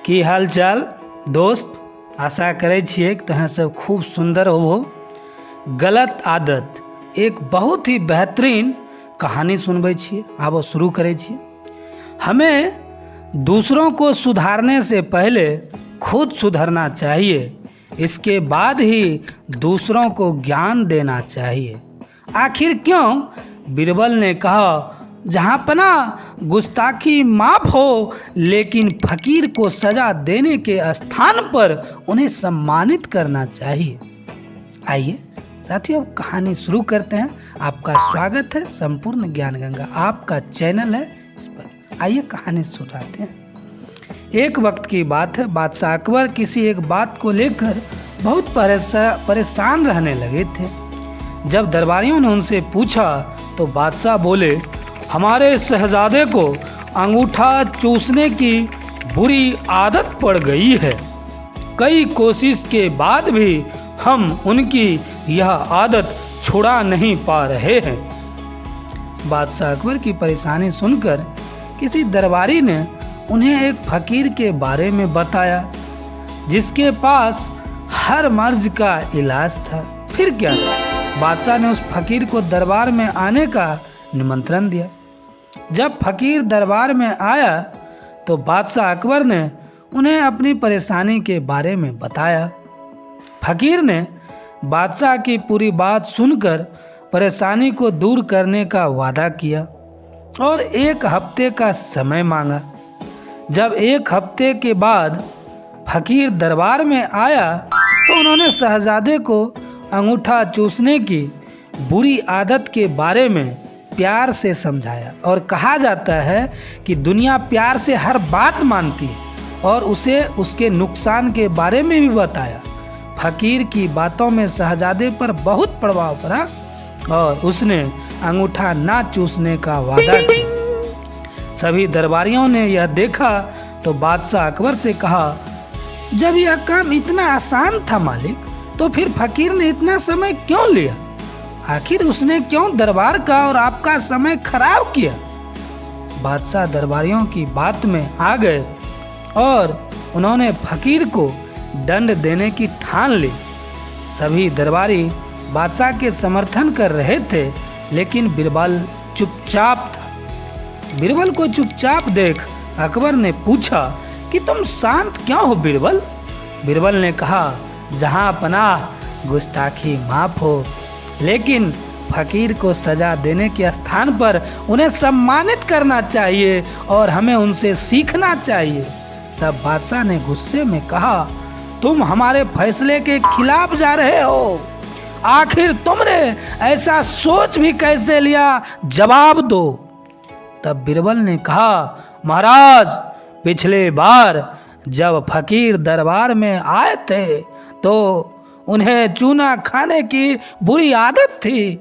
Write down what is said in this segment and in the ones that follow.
की हाल चाल दोस्त, आशा करे छिए कि तहाँ सब खूब सुंदर हो। गलत आदत एक बहुत ही बेहतरीन कहानी सुनबे छिए। आबो शुरू करे छिए। हमें दूसरों को सुधारने से पहले खुद सुधरना चाहिए, इसके बाद ही दूसरों को ज्ञान देना चाहिए। आखिर क्यों? बीरबल ने कहा, जहाँ पना गुस्ताखी माफ हो, लेकिन फकीर को सजा देने के स्थान पर उन्हें सम्मानित करना चाहिए। आइए साथियों, अब कहानी शुरू करते हैं। आपका स्वागत है संपूर्ण ज्ञान गंगा, आपका चैनल है इस पर। आइए कहानी सुनाते हैं। एक वक्त की बात है, बादशाह अकबर किसी एक बात को लेकर बहुत परेशान रहने लगे थे। जब दरबारियों ने उनसे पूछा तो बादशाह बोले, हमारे शहजादे को अंगूठा चूसने की बुरी आदत पड़ गई है। कई कोशिश के बाद भी हम उनकी यह आदत छुड़ा नहीं पा रहे हैं। बादशाह अकबर की परेशानी सुनकर किसी दरबारी ने उन्हें एक फकीर के बारे में बताया, जिसके पास हर मर्ज का इलाज था। फिर क्या था? बादशाह ने उस फकीर को दरबार में आने का निमंत्रण दिया। जब फकीर दरबार में आया तो बादशाह अकबर ने उन्हें अपनी परेशानी के बारे में बताया। फकीर ने बादशाह की पूरी बात सुनकर परेशानी को दूर करने का वादा किया और 1 हफ्ते का समय मांगा। जब 1 हफ्ते के बाद फकीर दरबार में आया तो उन्होंने शहजादे को अंगूठा चूसने की बुरी आदत के बारे में प्यार से समझाया। और कहा जाता है कि दुनिया प्यार से हर बात मानती है, और उसे उसके नुकसान के बारे में भी बताया। फकीर की बातों में शहजादे पर बहुत प्रभाव पड़ा और उसने अंगूठा ना चूसने का वादा किया। सभी दरबारियों ने यह देखा तो बादशाह अकबर से कहा, जब यह काम इतना आसान था मालिक, तो फिर फकीर ने इतना समय क्यों लिया? आखिर उसने क्यों दरबार का और आपका समय खराब किया? बादशाह दरबारियों की बात में आ गए और उन्होंने फकीर को दंड देने की ठान ली। सभी दरबारी बादशाह के समर्थन कर रहे थे, लेकिन बीरबल चुपचाप था। बीरबल को चुपचाप देख अकबर ने पूछा कि तुम शांत क्यों हो बीरबल? बीरबल ने कहा, जहां पनाह गुस्ताखी माफ हो, लेकिन फकीर को सजा देने के स्थान पर उन्हें सम्मानित करना चाहिए और हमें उनसे सीखना चाहिए। तब बादशाह ने गुस्से में कहा, तुम हमारे फैसले के खिलाफ जा रहे हो। आखिर तुमने ऐसा सोच भी कैसे लिया? जवाब दो। तब बीरबल ने कहा, महाराज, पिछले बार जब फकीर दरबार में आए थे तो उन्हें चूना खाने की बुरी आदत थी।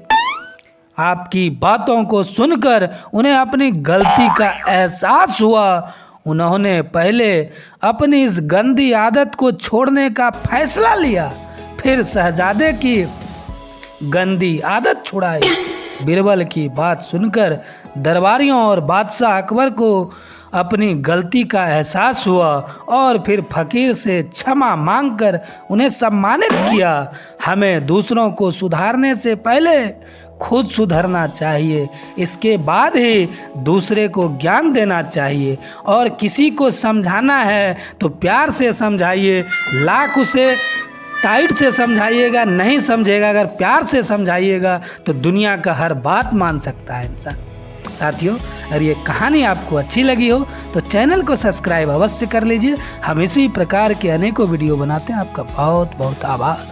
आपकी बातों को सुनकर उन्हें अपनी गलती का एहसास हुआ। उन्होंने पहले अपनी इस गंदी आदत को छोड़ने का फैसला लिया, फिर शहजादे की गंदी आदत छुड़ाई। बीरबल की बात सुनकर दरबारियों और बादशाह अकबर को अपनी गलती का एहसास हुआ और फिर फकीर से क्षमा मांगकर उन्हें सम्मानित किया। हमें दूसरों को सुधारने से पहले खुद सुधरना चाहिए, इसके बाद ही दूसरे को ज्ञान देना चाहिए। और किसी को समझाना है तो प्यार से समझाइए, लाख उसे टाइट से समझाइएगा नहीं समझेगा। अगर प्यार से समझाइएगा तो दुनिया का हर बात मान सकता है इंसान। साथियों, अगर ये कहानी आपको अच्छी लगी हो तो चैनल को सब्सक्राइब अवश्य कर लीजिए। हम इसी प्रकार के अनेकों वीडियो बनाते हैं। आपका बहुत बहुत आभार।